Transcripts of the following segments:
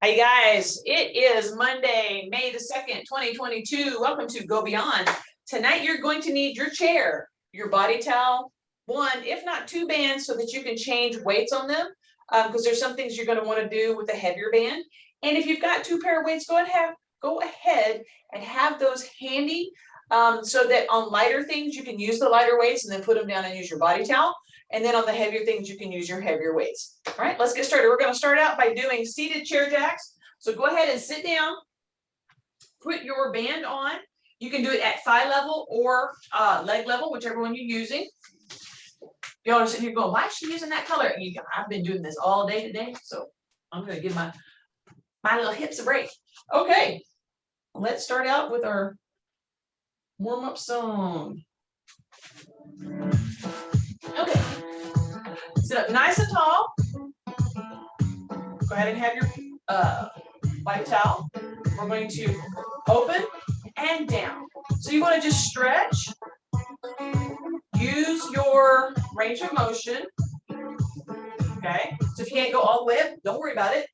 Hi guys, it is Monday, May the 2nd, 2022. Welcome to Go Beyond. Tonight you're going to need your chair, your body towel, one, if not two bands so that you can change weights on them because there's some things you're going to want to do with a heavier band. And if you've got two pair of weights, go ahead and have those handy so that on lighter things you can use the lighter weights and then put them down and use your body towel. And then on the heavier things, you can use your heavier weights. All right, let's get started. We're going to start out by doing seated chair jacks. So go ahead and sit down, put your band on. You can do it at thigh level or leg level, whichever one you're using. You all are sitting here going, why is she using that color? I've been doing this all day today, so I'm going to give my little hips a break. Okay, let's start out with our warm-up song. Okay, sit up nice and tall. Go ahead and have your body towel. We're going to open and down. So you want to just stretch. Use your range of motion. Okay, so if you can't go all the way up, don't worry about it.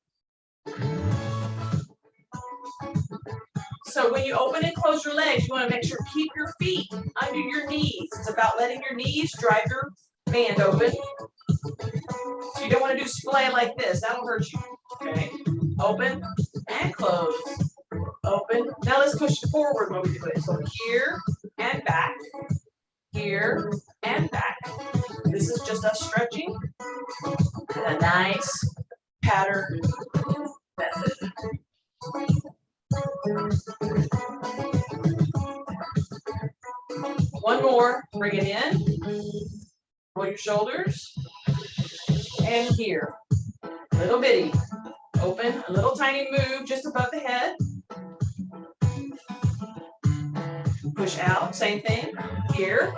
So when you open and close your legs, you want to make sure keep your feet under your knees. It's about letting your knees drive your band open. So you don't want to do splay like this. That'll hurt you. Okay. Open and close. Open. Now let's push it forward when we do it. So here and back. Here and back. This is just us stretching in a nice pattern method. One more. Bring it in. Roll your shoulders. And here. Little bitty. Open. A little tiny move just above the head. Push out. Same thing. Here.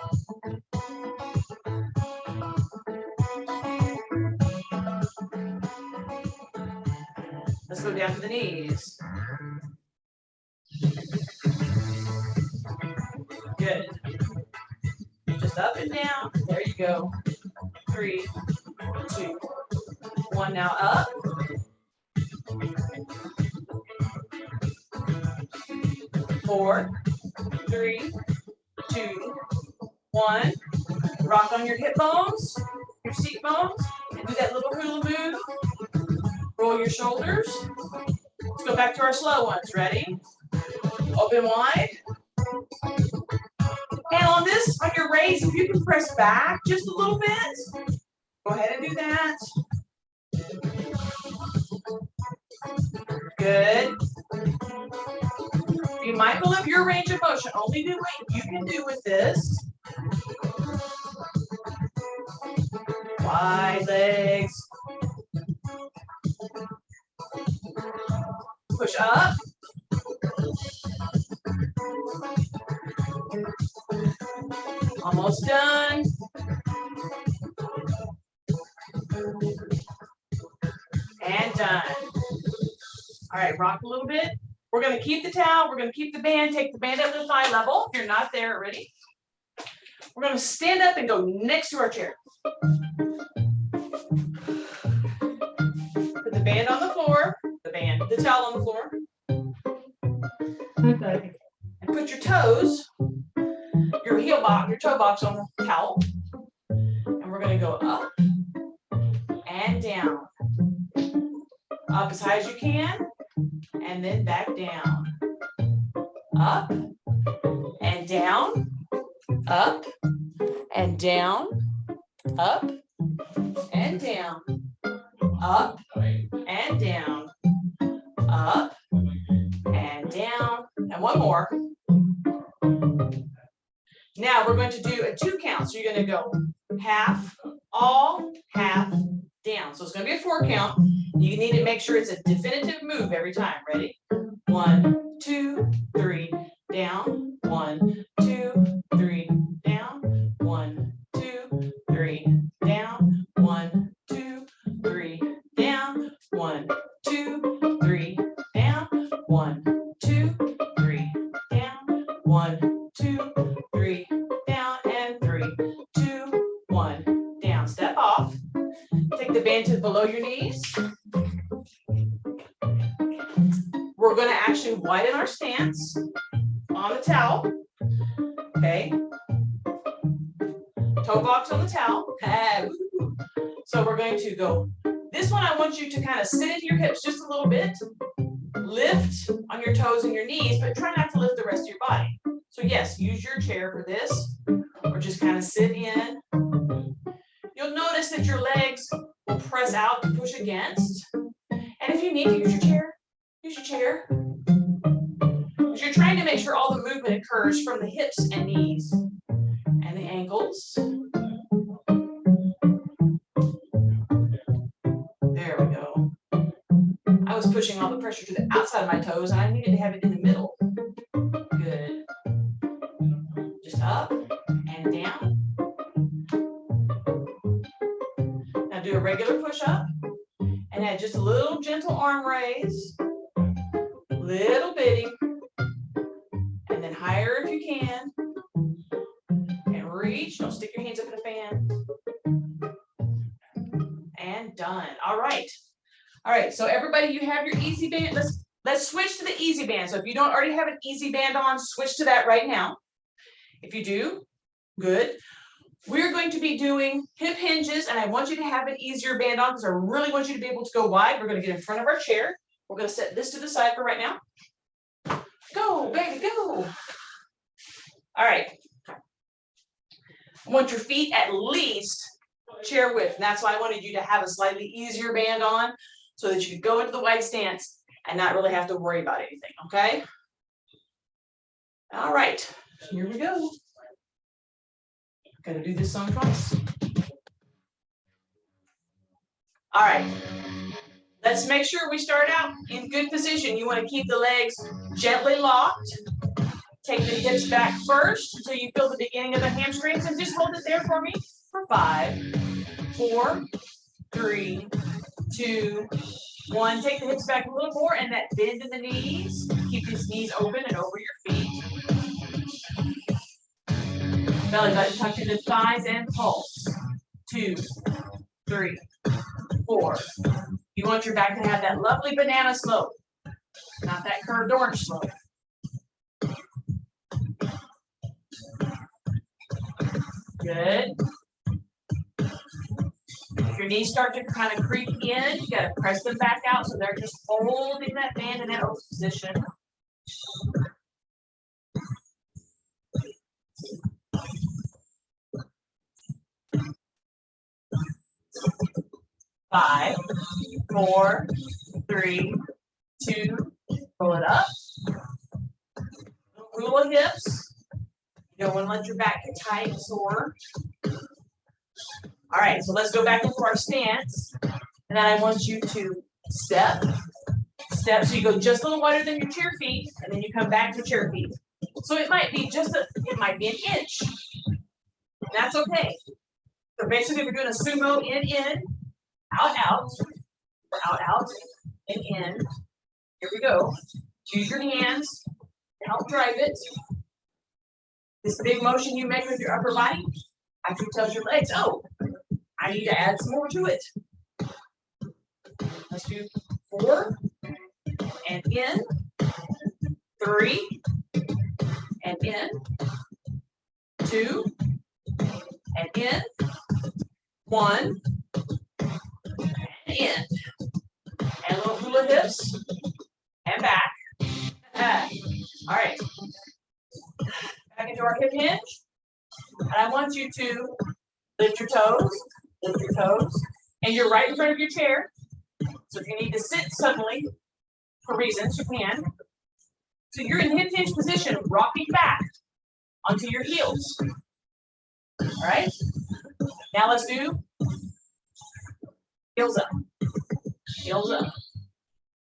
Let's go down to the knees. Good. Just up and down. There you go. 3, 2, 1. Now up. 4, 3, 2, 1. Rock on your hip bones, your seat bones, and do that little hula move. Roll your shoulders. Let's go back to our slow ones. Ready? Open wide. And on this, on your raise, if you can press back just a little bit, go ahead and do that. Good. Be mindful of your range of motion. Only do what you can do with this. Wide legs. Push up. Almost done. And done. All right, rock a little bit. We're going to keep the towel. We're going to keep the band. Take the band up to thigh level. If you're not there already. We're going to stand up and go next to our chair. Put the band on the floor. The towel on the floor. And put your toes, your heel box, your toe box on the towel. And we're going to go up and down. Up as high as you can. And then back down. Up and down. Up and down. Up and down. Up and down. Up and down. And one more. Now we're going to do a 2 count. So you're going to go half, all, half, down. So it's going to be a 4 count. You need to make sure it's a definitive move every time. Ready? 1, 2, 3, down. 1, 2, 3, down. 1, 2, 3, down. 1, 2, 3, down. 1, 2, 3, down. 1, 2, 3, down. 1, 2, 3, down. And 3, 2, 1, down. Step off. Take the band to below your knees. we're going to actually widen our stance on the towel. Okay. Toe box on the towel. So we're going to go. This one, I want you to kind of sit into your hips just a little bit. Lift on your toes and your knees, but try not to lift the rest of your body. So yes, use your chair for this, or just kind of sit in. You'll notice that your legs will press out to push against. And if you need to use your chair, use your chair. Because you're trying to make sure all the movement occurs from the hips and knees and the ankles. There we go. I was pushing all the pressure to the outside of my toes, and I needed to have it in the middle. Good. Just up and down. Now do a regular push-up, and add just a little gentle arm raise. Little bitty. And then higher if you can. And reach. Don't stick your hands up in the fan. And done. All right. All right. So everybody, you have your easy band. Let's switch to the easy band. So if you don't already have an easy band on, switch to that right now. If you do, good. We're going to be doing hip hinges, and I want you to have an easier band on because I really want you to be able to go wide. We're going to get in front of our chair. We're going to set this to the side for right now. Go, baby, go. All right. I want your feet at least chair width. And that's why I wanted you to have a slightly easier band on so that you could go into the wide stance and not really have to worry about anything, okay? All right, here we go. Gotta do this song twice. All right, let's make sure we start out in good position. You want to keep the legs gently locked. Take the hips back first until you feel the beginning of the hamstrings, and just hold it there for me for 5, 4, 3, 2, 1. Take the hips back a little more, and that bend in the knees. Keep these knees open and over your feet. Belly button tucked into the thighs and pulse. 2, 3, 4. You want your back to have that lovely banana slope, not that curved orange slope. Good. If your knees start to kind of creep in, you got to press them back out so they're just holding that band in that open position. 5, 4, 3, 2, pull it up. Little hips. You don't want to let your back get tight and sore. All right, so let's go back into our stance. And then I want you to step. So you go just a little wider than your chair feet, and then you come back to chair feet. So it might be it might be an inch. That's okay. So basically we're doing a sumo in, out, out, and in. Here we go. Use your hands to help drive it. This big motion you make with your upper body actually tells your legs, oh, I need to add some more to it. Let's do 4 and in, 3 and in, 2 and in, 1 and in. And little hula hips and back. All right. Back into our hip hinge. And I want you to lift your toes, and you're right in front of your chair. So if you need to sit suddenly for reasons, you can. So you're in hip hinge position, rocking back onto your heels. All right. Now let's do heels up. Heels up.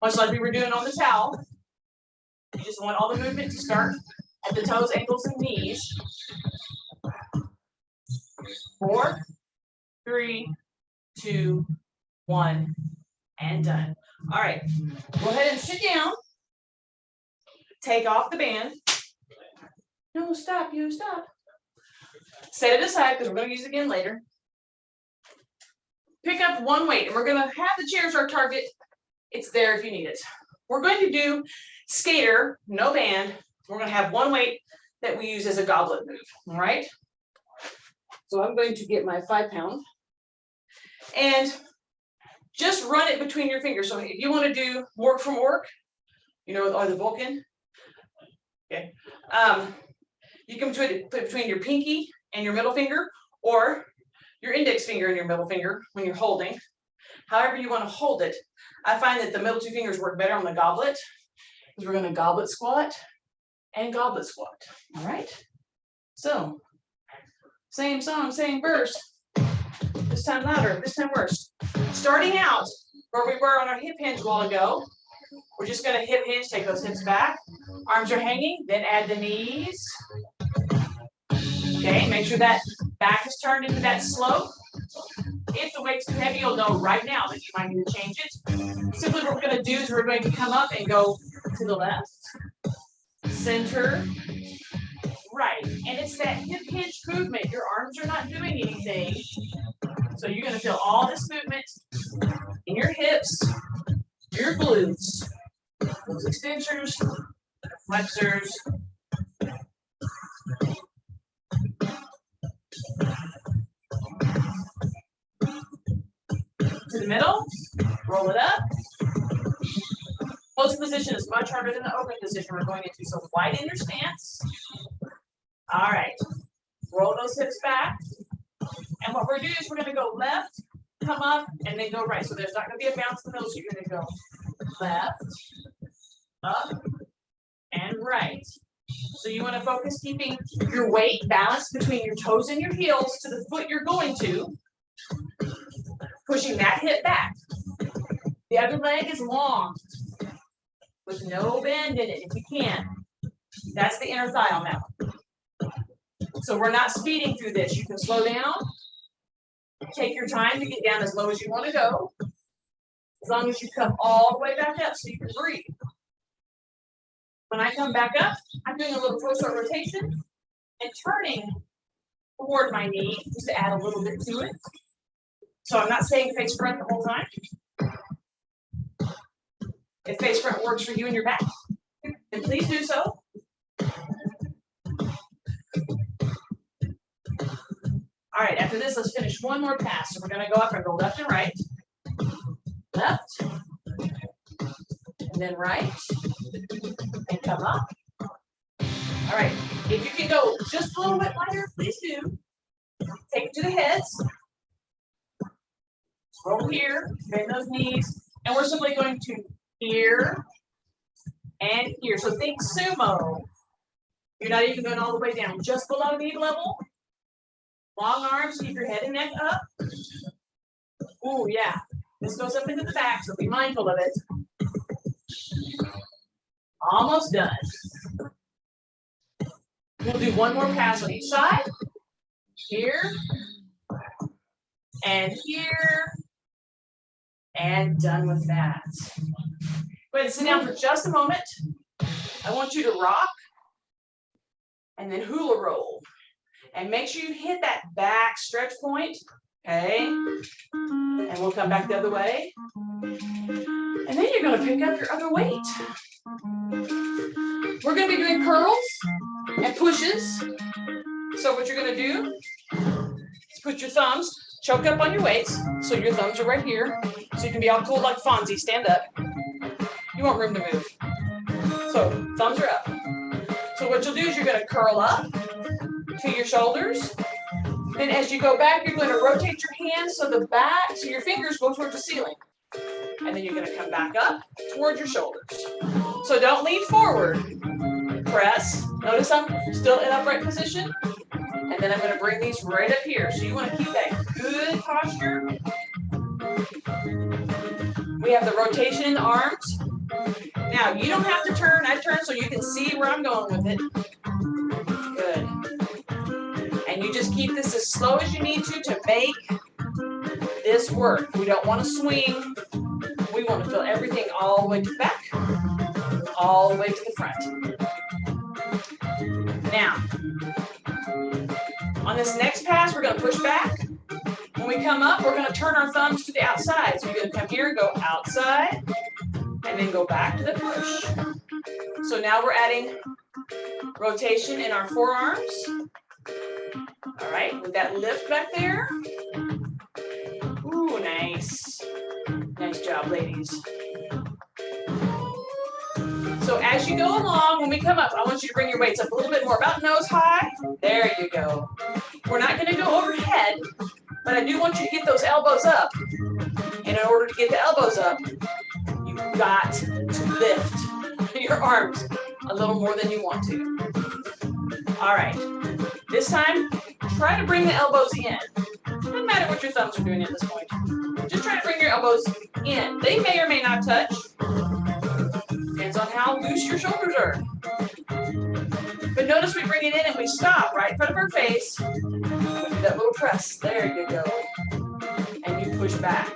Much like we were doing on the towel. You just want all the movement to start at the toes, ankles, and knees. 4, 3, 2, 1, and done. All right, go ahead and sit down. Take off the band. No, stop, stop. Set it aside because we're going to use it again later. Pick up one weight, and we're going to have the chairs our target. It's there if you need it. We're going to do skater, no band. We're going to have one weight that we use as a goblet move, all right? So I'm going to get my 5-pound and just run it between your fingers. So if you want to do work from work, you know, or the Vulcan, okay, you can put it between your pinky and your middle finger, or your index finger and your middle finger when you're holding. However you want to hold it. I find that the middle two fingers work better on the goblet, because we're going to goblet squat and goblet squat. All right. So same song, same verse. This time louder, this time worse. Starting out where we were on our hip hinge a while ago, we're just going to hip hinge, take those hips back. Arms are hanging, then add the knees. Okay, make sure that back is turned into that slope. If the weight's too heavy, you'll know right now that you might need to change it. Simply what we're going to do is we're going to come up and go to the left, center, right. And it's that hip hinge movement. Your arms are not doing anything. So you're going to feel all this movement in your hips, your glutes, those extensors, flexors. To the middle, roll it up. Closed position is much harder than the open position we're going into. So widen your stance. All right. Roll those hips back. And what we're doing is we're going to go left, come up, and then go right. So there's not going to be a bounce in the middle. So you're going to go left, up, and right. So you want to focus keeping your weight balanced between your toes and your heels to the foot you're going to. Pushing that hip back. The other leg is long with no bend in it if you can. That's the inner thigh on that one. So we're not speeding through this. You can slow down. Take your time to get down as low as you want to go. As long as you come all the way back up so you can breathe. When I come back up, I'm doing a little closer rotation and turning toward my knee just to add a little bit to it. So I'm not staying face front the whole time. If face front works for you and your back, then please do so. All right, after this, let's finish one more pass. So we're going to go up and go left and right. Left. And then right. And come up. All right, if you can go just a little bit lighter, please do. Take it to the heads. Roll here, bend those knees, and we're simply going to here and here. So think sumo. You're not even going all the way down, just below knee level. Long arms, keep your head and neck up. Ooh, yeah. This goes up into the back, so be mindful of it. Almost done. We'll do one more pass on each side. Here and here. And done with that. Go ahead and sit down for just a moment. I want you to rock and then hula roll. And make sure you hit that back stretch point. Okay. And we'll come back the other way. And then you're going to pick up your other weight. We're going to be doing curls and pushes. So what you're going to do is put your thumbs, choke up on your weights. So your thumbs are right here. So you can be all cool like Fonzie. Stand up. You want room to move. So thumbs are up. So what you'll do is you're going to curl up to your shoulders. Then as you go back, you're going to rotate your hands so the back, so your fingers go towards the ceiling. And then you're going to come back up towards your shoulders. So don't lean forward. Press. Notice I'm still in upright position. And then I'm going to bring these right up here. So you want to keep that good posture. We have the rotation in the arms. Now, you don't have to turn. I turn so you can see where I'm going with it. Good. And you just keep this as slow as you need to make this work. We don't want to swing. We want to feel everything all the way to the back, all the way to the front. Now, on this next pass, we're going to push back. When we come up, we're going to turn our thumbs to the outside. So you're going to come here and go outside, and and then go back to the push. So now we're adding rotation in our forearms. All right, with that lift back there. Ooh, nice. Nice job, ladies. So as you go along, when we come up, I want you to bring your weights up a little bit more, about nose high. There you go. We're not going to go overhead, but I do want you to get those elbows up. And in order to get the elbows up, you've got to lift your arms a little more than you want to. All right. This time, try to bring the elbows in. Doesn't matter what your thumbs are doing at this point. Just try to bring your elbows in. They may or may not touch. Depends on how loose your shoulders are. But notice we bring it in and we stop right in front of our face. That little press. There you go. And you push back.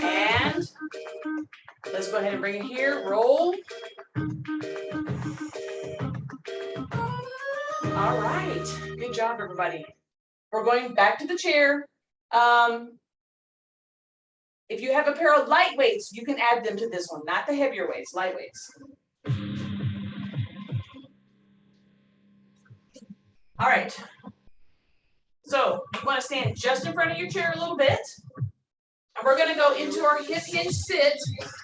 And let's go ahead and bring it here. Roll. All right. Good job, everybody. We're going back to the chair. If you have a pair of light weights, you can add them to this one, not the heavier weights, light weights. All right. So you want to stand just in front of your chair a little bit. And we're going to go into our hip hinge sit.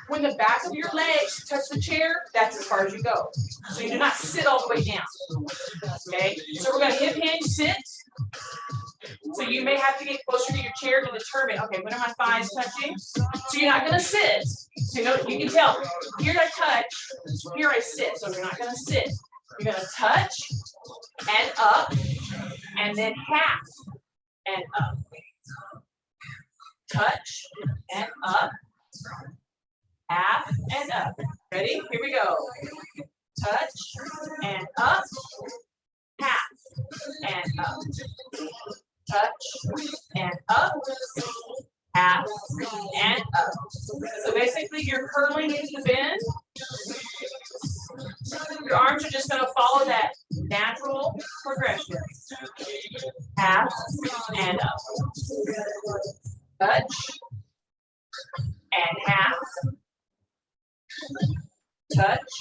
When the back of your legs touch the chair, that's as far as you go. So you do not sit all the way down. Okay? So we're going to hip hinge sit. So you may have to get closer to your chair to determine, okay, when are my thighs touching? So you're not going to sit. So you can tell, here I touch, here I sit. So you're not going to sit. You're going to touch and up, and then half and up. Touch and up, half and up. Ready? Here we go. Touch and up, half and up. Touch and up, half and up. So basically you're curling into the bend. Your arms are just going to follow that natural progression. Half and up. Touch and half. Touch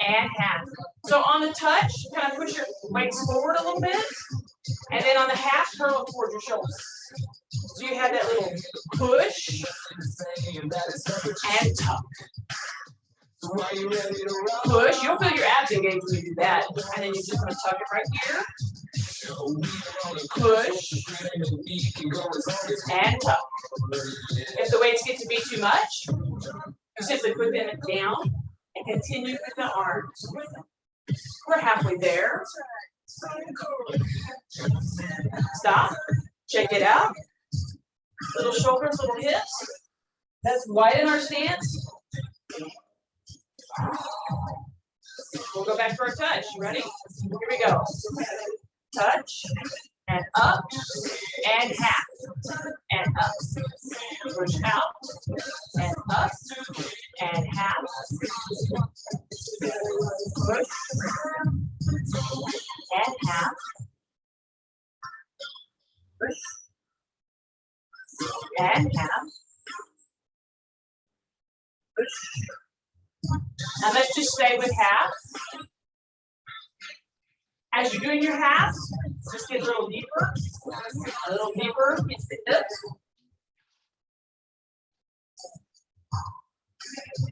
and half. So on the touch, kind of push your weights forward a little bit. And then on the half, curl towards your shoulders. So you have that little push and tuck. Push. You'll feel your abs engage when you do that. And then you're just going to tuck it right here. Push and tuck. If the weights get to be too much, you simply put them down and continue with the arms. We're halfway there. Stop. Check it out. Little shoulders, little hips. Let's widen our stance. We'll go back to our touch. You ready? Here we go. Touch and up and half and up. Push out and up and half. Push and half. Push and half. Push. Now let's just stay with half. As you're doing your half, just get a little deeper into the hips.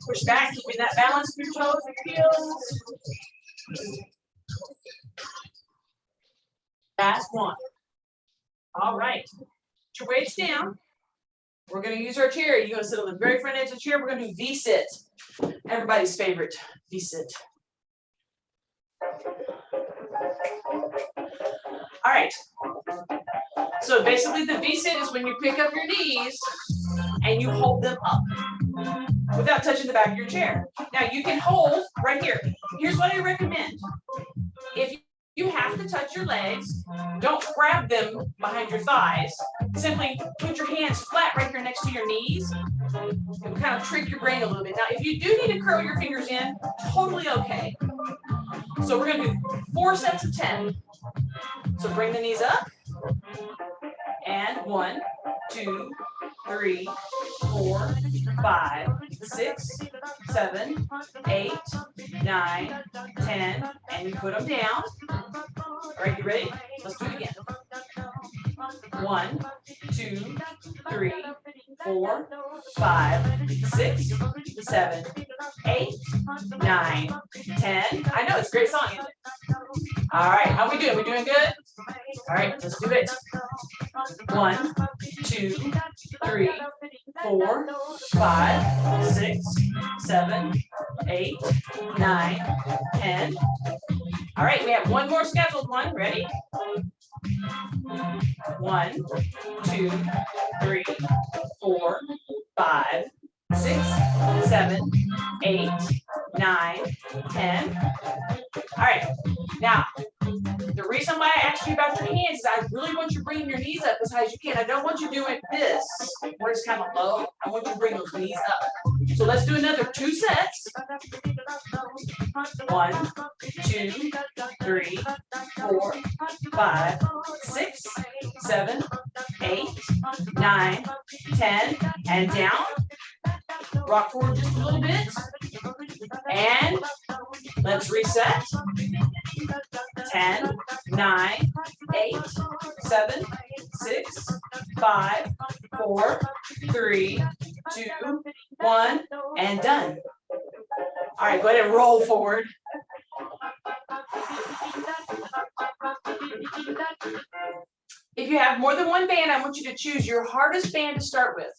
Push back, keeping that balance through your toes and your heels. Last one. All right. Put your weights down. We're going to use our chair. You're going to sit on the very front edge of the chair. We're going to do V-sit. Everybody's favorite V-sit. All right. So basically the V-sit is when you pick up your knees and you hold them up without touching the back of your chair. Now you can hold right here. Here's what I recommend. If you have to touch your legs, don't grab them behind your thighs. Simply put your hands flat right here next to your knees. It will kind of trick your brain a little bit. Now, if you do need to curl your fingers in, totally okay. So we're going to do 4 sets of 10. So bring the knees up. And 1, 2, 3, 4, 5, 6, 7, 8, 9, 10, and you put them down. All right, you ready? Let's do it again. 1, 2, 3, 4, 5, 6, 7, 8, 9, 10. I know, it's a great song, isn't it? All right, how we doing? We doing good? All right, let's do it. 1, 2, 3, 4, 5, 6, 7, 8, 9, 10. All right, we have one more scheduled one. Ready? 1, 2, 3, 4, 5, 6, 7, 8, 9, 10. All right, now the reason why I asked you about your hands is I really want you bringing your knees up as high as you can. I don't want you doing this where it's kind of low. I want you to bring those knees up. So let's do another 2 sets. 1, 2, 3, 4, 5, 6, 7, 8, 9, 10, and down. Rock forward just a little bit. And let's reset. 10, 9, 8, 7, 6, 5, 4, 3, 2, 1, and done. All right, go ahead and roll forward. If you have more than one band, I want you to choose your hardest band to start with.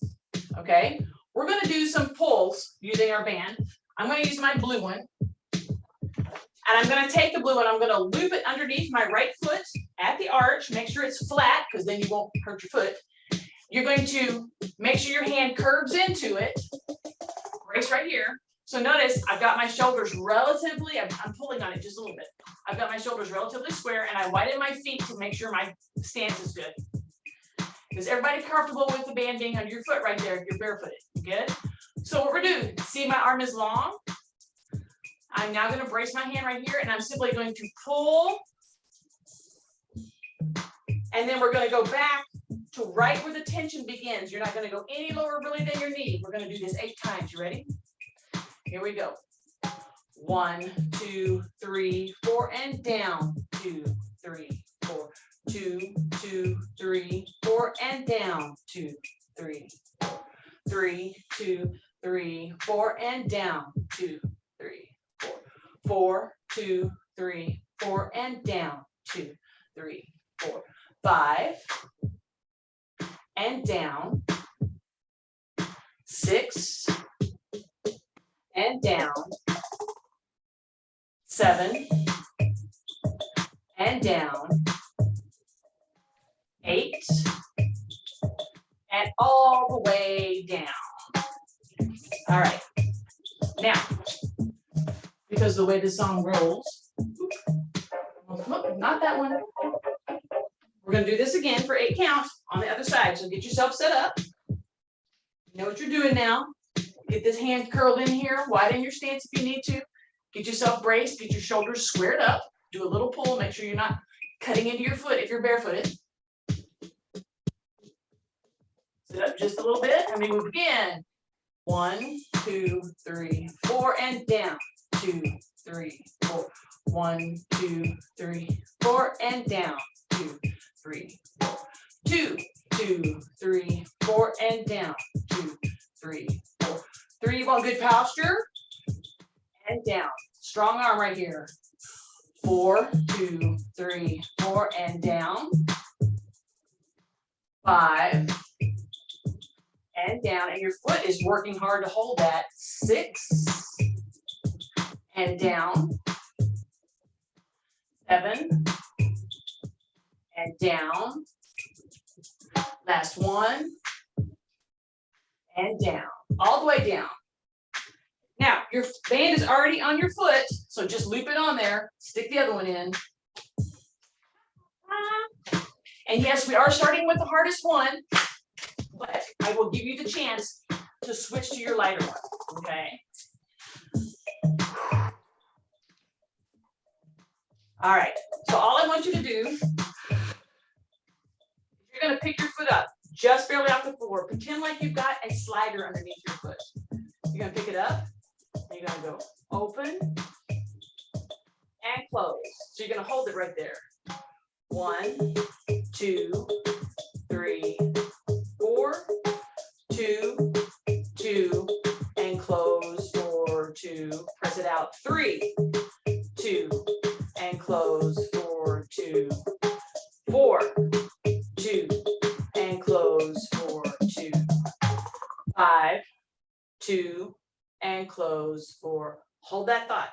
Okay, we're going to do some pulls using our band. I'm going to use my blue one. And I'm going to take the blue one, I'm going to loop it underneath my right foot at the arch. Make sure it's flat because then you won't hurt your foot. You're going to make sure your hand curves into it. Brace right here. So notice I've got my shoulders relatively, I'm pulling on it just a little bit. I've got my shoulders relatively square and I widen my feet to make sure my stance is good. Is everybody comfortable with the band being under your foot right there if you're barefooted? Good? So what we're doing, see my arm is long? I'm now going to brace my hand right here and I'm simply going to pull. And then we're going to go back to right where the tension begins. You're not going to go any lower really than your knee. We're going to do this 8 times. You ready? Here we go. 1, 2, 3, 4, and down. 2, 3, 4. 2, 2, 3, 4, and down. 2, 3, 4. 3, 2, 3, 4, and down. 2, 3, 4. 4, 2, 3, 4, and down. 2, 3, 4. 5, and down. 6, and down. 7, and down. 8, and all the way down. All right. Now, because the way the song rolls, not that one. We're going to do this again for 8 counts on the other side. So get yourself set up. You know what you're doing now. Get this hand curled in here. Widen your stance if you need to. Get yourself braced. Get your shoulders squared up. Do a little pull. Make sure you're not cutting into your foot if you're barefooted. Sit up just a little bit. And we move again. 1, 2, 3, 4, and down. 2, 3, 4. 1, 2, 3, 4, and down. 2, 3, 4. 2, 2, 3, 4, and down. 2, 3, 4. 3 while good posture. And down. Strong arm right here. 4, 2, 3, 4, and down. 5. And down, and your foot is working hard to hold that. 6, and down. 7, and down. Last one, and down, all the way down. Now, your band is already on your foot, so just loop it on there, stick the other one in. And yes, we are starting with the hardest one, but I will give you the chance to switch to your lighter one, okay? All right, so all I want you to do, you're gonna pick your foot up just barely off the floor. Pretend like you've got a slider underneath your foot. You're gonna pick it up, and you're gonna go open and close. So you're gonna hold it right there. 1, 2, 3, 4, 2, 2, and close for 2. Press it out. 3, 2, and close for 2. 4, 2, and close for 2. 5, 2, and close for. Hold that thought.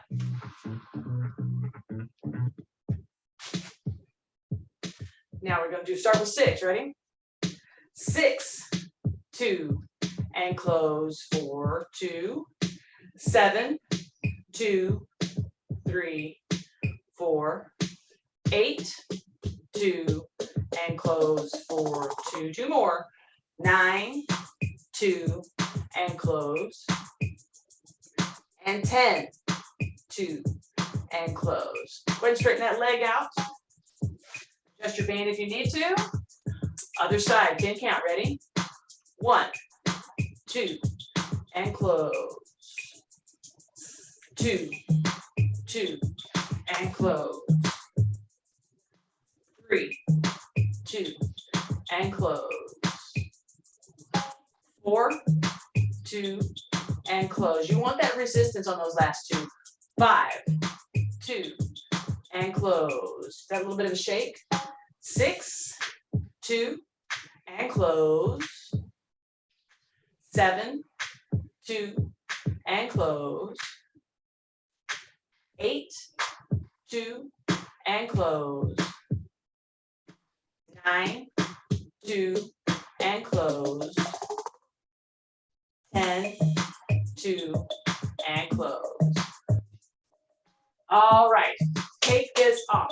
Now we're going to start with 6. Ready? 6, 2, and close for 2. 7, 2, 3, 4, 8, 2, and close for 2. 2 more. 9, 2, and close. And 10, 2, and close. Go ahead and straighten that leg out. Adjust your band if you need to. Other side, 10 count. Ready? 1, 2, and close. 2, 2, and close. 3, 2, and close. 4, 2, and close. You want that resistance on those last 2. 5, 2, and close. That little bit of a shake. 6, 2, and close. 7, 2, and close. 8, 2, and close. 9, 2, and close. 10, 2, and close. All right, take this off.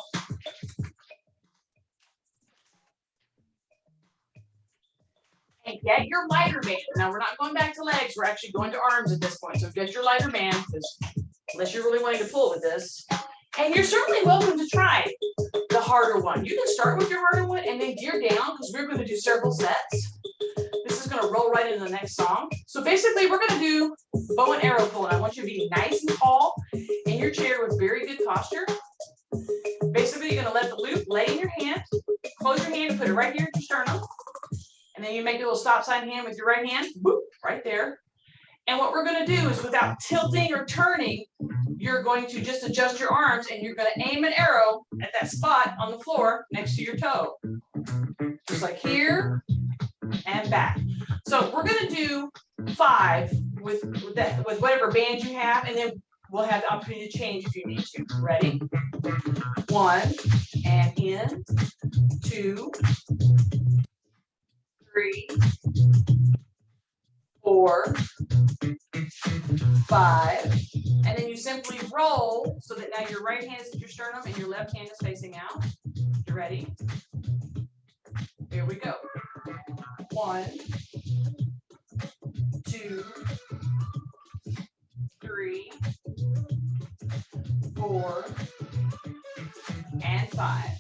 And get your lighter band. Now we're not going back to legs, we're actually going to arms at this point. So get your lighter band, because unless you're really wanting to pull with this. And you're certainly welcome to try the harder one. You can start with your harder one and then gear down, because we're going to do several sets. This is going to roll right into the next song. So basically we're going to do bow and arrow pulling. I want you to be nice and tall in your chair with very good posture. Basically you're going to let the loop lay in your hand. Close your hand and put it right here at your sternum. And then you make a little stop sign hand with your right hand, boop, right there. And what we're going to do is, without tilting or turning, you're going to just adjust your arms and you're going to aim an arrow at that spot on the floor next to your toe. Just like here and back. So we're going to do 5 with whatever band you have, and then we'll have the opportunity to change if you need to. Ready? 1, and in. 2, 3, 4, 5, and then you simply roll so that now your right hand is at your sternum and your left hand is facing out. You ready? Here we go. 1, 2, 3, 4, and 5.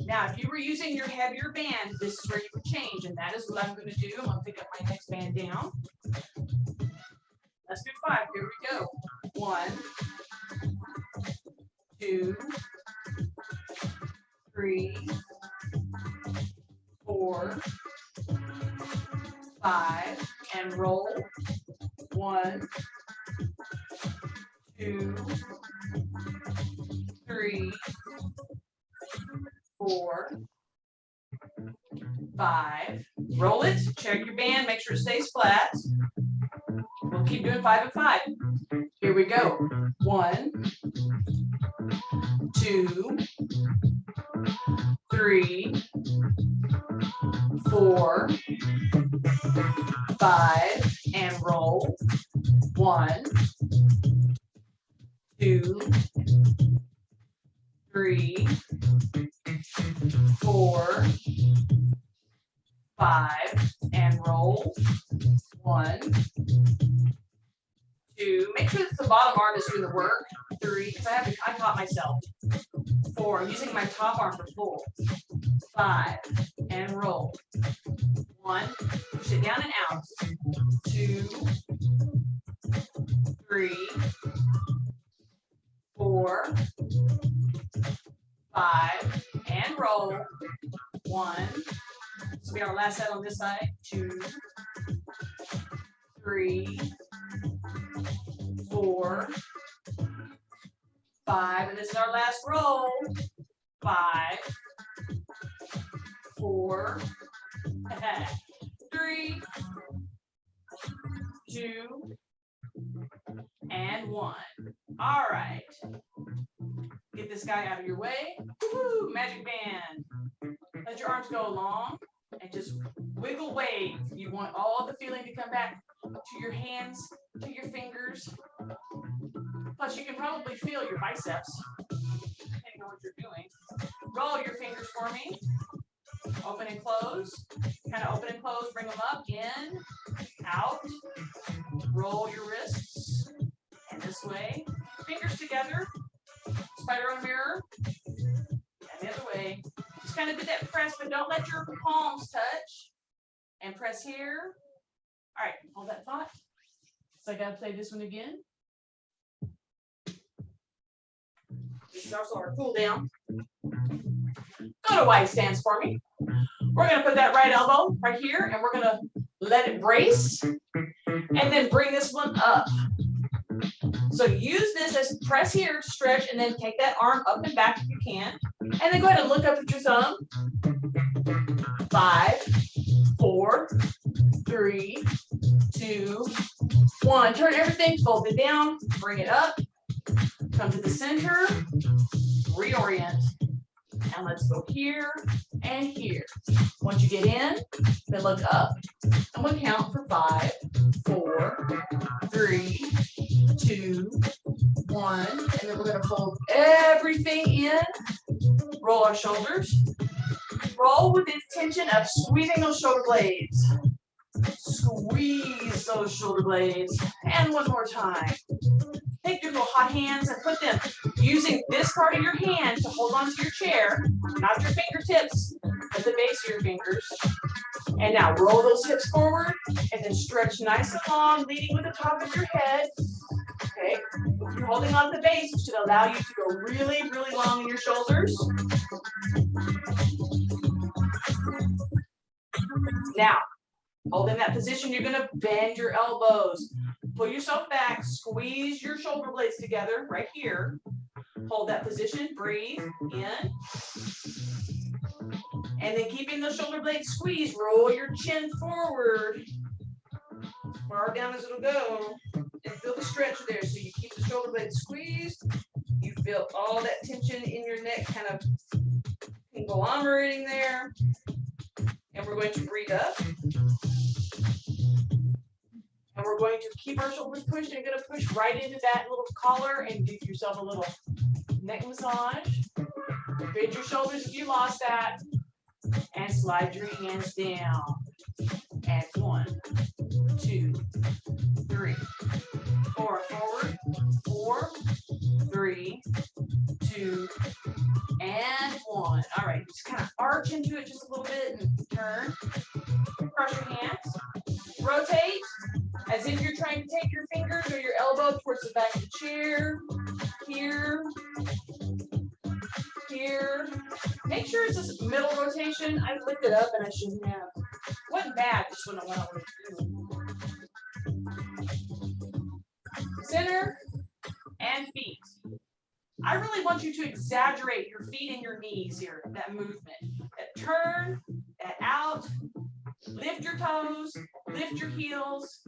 Now, if you were using your heavier band, this is where you would change, and that is what I'm going to do. I'm going to pick up my next band down. Let's do 5. Here we go. 1, 2, 3, 4, 5, and roll. 1, 2, 3, 4, 5. Roll it. Check your band. Make sure it stays flat. We'll keep doing 5 and 5. Here we go. 1, 2, 3, 4, 5, and roll. 1, 2, 3, 4, 5, and roll. 1, 2, make sure that the bottom arm is doing the work. 3, because I caught myself. 4, I'm using my top arm for pull. 5, and roll. 1, push it down and out. 2, 3, 4, 5, and roll. 1. So we got our last set on this side. 2, 3, 4, 5, and this is our last roll. 5, 4, 3, 2, and 1. All right. Get this guy out of your way. Woo-hoo, magic band. Let your arms go long and just wiggle wave. You want all the feeling to come back to your hands, to your fingers. Plus, you can probably feel your biceps, depending on what you're doing. Roll your fingers for me. Open and close. Kind of open and close. Bring them up. In, out. Roll your wrists. And this way. Fingers together. Spider on mirror. And the other way. Just kind of do that press, but don't let your palms touch. And press here. All right. Hold that thought. So I got to play this one again. This is also our cool down. Go to wide stance for me. We're going to put that right elbow right here, and we're going to let it brace, and then bring this one up. So use this as press here, stretch, and then take that arm up and back if you can. And then go ahead and look up at your thumb. 5, 4, 3, 2, 1. Turn everything, fold it down, bring it up, come to the center, reorient. And let's go here and here. Once you get in, then look up. And we'll count for 5, 4, 3, 2, 1. And then we're going to fold everything in. Roll our shoulders. Roll with the intention of squeezing those shoulder blades. Squeeze those shoulder blades. And one more time. Take your little hot hands and put them using this part of your hand to hold onto your chair, not your fingertips, but the base of your fingers. And now roll those hips forward and then stretch nice and long, leading with the top of your head. Okay, if you're holding on to the base, it should allow you to go really, really long in your shoulders. Now, hold in that position, you're going to bend your elbows. Pull yourself back, squeeze your shoulder blades together right here. Hold that position, breathe in. And then keeping those shoulder blades squeezed, roll your chin forward. As far down as it'll go. And feel the stretch there. So you keep the shoulder blades squeezed. You feel all that tension in your neck kind of conglomerating there. And we're going to breathe up. And we're going to keep our shoulders pushed and going to push right into that little collar and give yourself a little neck massage. Bend your shoulders if you lost that. And slide your hands down. And 1, 2, 3, 4. Forward. 4, 3, 2, and 1. All right, just kind of arch into it just a little bit and turn. Cross your hands. Rotate as if you're trying to take your fingers or your elbow towards the back of the chair. Here. Here. Make sure it's this middle rotation. I looked it up and I shouldn't have. Wasn't bad, just when I went over to center and feet. I really want you to exaggerate your feet and your knees here, that movement. That turn, that out, lift your toes, lift your heels,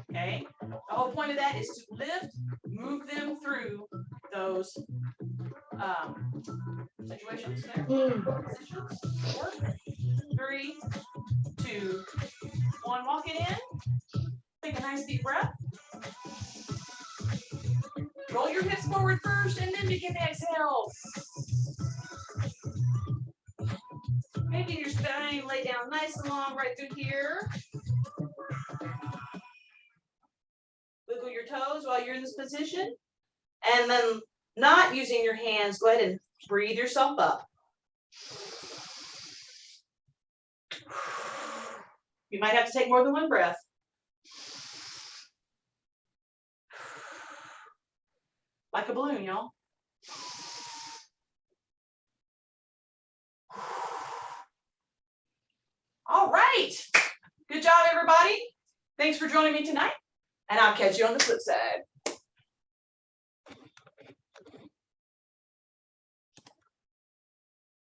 okay? The whole point of that is to lift, move them through those situations there. Positions. 4, 3, 2, 1. Walk it in. Take a nice deep breath. Roll your hips forward first and then begin to exhale. Making your spine lay down nice and long right through here. Wiggle your your toes while you're in this position. And then not using your hands, go ahead and breathe yourself up. You might have to take more than one breath. Like a balloon, y'all. All right. Good job, everybody. Thanks for joining me tonight, and I'll catch you on the flip side.